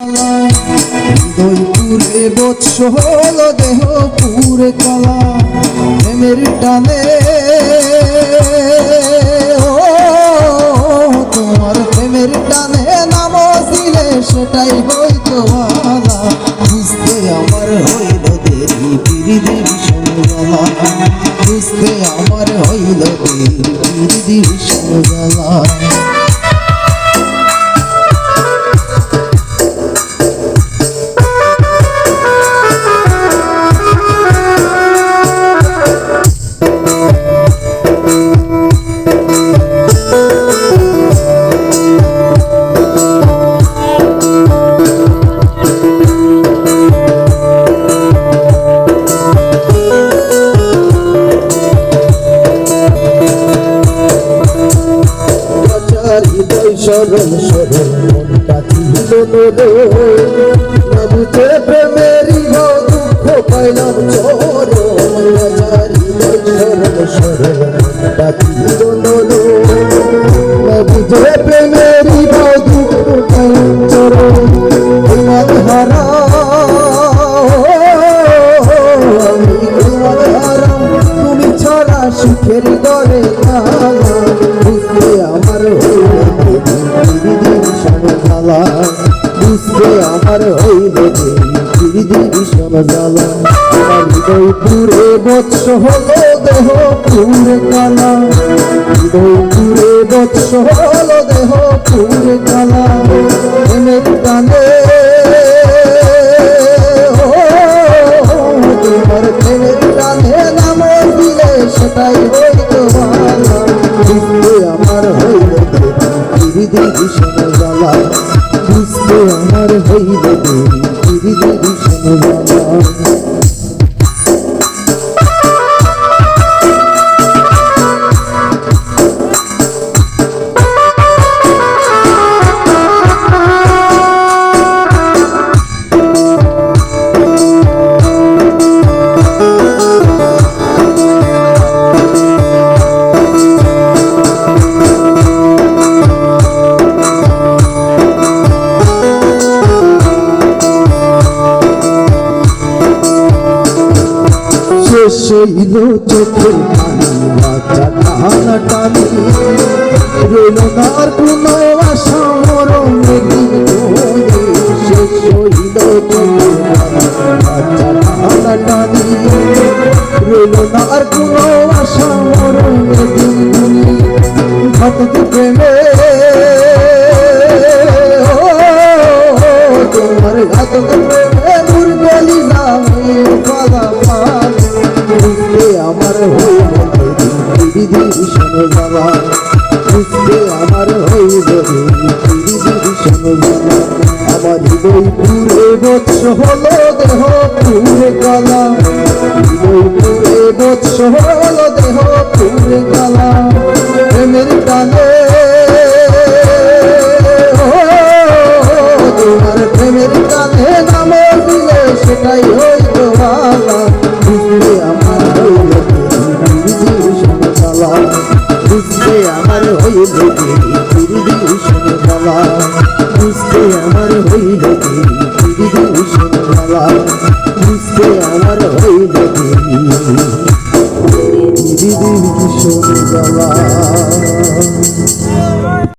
হৃদয় পুরে বৎস হল দেহ পুরে কালা প্রেমের টানে তোমার প্রেমের টানে নাম দিলে সেটাই হইতো ভালা বুঝতে আমার হইল দেরি পিরিদি ভীষণ জ্বালা বুঝতে আমার হইল দেরি পিরিদি ভীষণ জ্বালা সরল সরল মনটা ছিল নরে না বুঝে প্রেমেরই ভাও দুঃখ পাইলাম চরম সরল সরল মনটা ছিল নরে না বুঝে প্রেমেরই ভাও দুঃখ পাইলাম চরম তোমার হারা আমি তোমার হারাম তুমি ছাড়া সুখের দরে তালা বুঝতে আমার বুঝতে আমার হইল পিরিদি ভীষণ জ্বালা আমার হৃদয় পুরে বৎস হল দেহ পুরে কালা হৃদয় পুরে বৎস হল দেহ পুরে কালা প্রেমের টানে তোমার প্রেমের টানে নাম দিলে সেটাই হইতো ভালা বুঝতে আমার হইল পিরিদি ভীষণ জ্বালা বুঝতে আমার হইল পিরিদি ভীষণ জ্বালা শৈল চোখের পানি বাচ্চা টানা টানি রইল না আর কোনো আশা মরণের দিন শেষ হইল চোখের পানি বাচ্চা টানা টানি রইল না আর কোনো আশা মরণের দিন ঘাতক প্রেমে তোমার ঘাতক প্রেমে মুরগলি নামে পালা বুঝতে আমার হইল পিরিদি ভীষণ জ্বালা বুঝতে আমার হইল পিরিদি ভীষণ জ্বালা আমার হৃদয় পুরে বৎস হল দেহ পুরে কালা হৃদয় পুরে বৎস হল দেহ পুরে কালা প্রেমের টানে তোমার প্রেমের টানে নাম দিলে সেটাই হইতো ভালা বুঝতে আমার হইল পিরিদি ভীষণ জ্বালা বুঝতে আমার হইল পিরিদি ভীষণ জ্বালা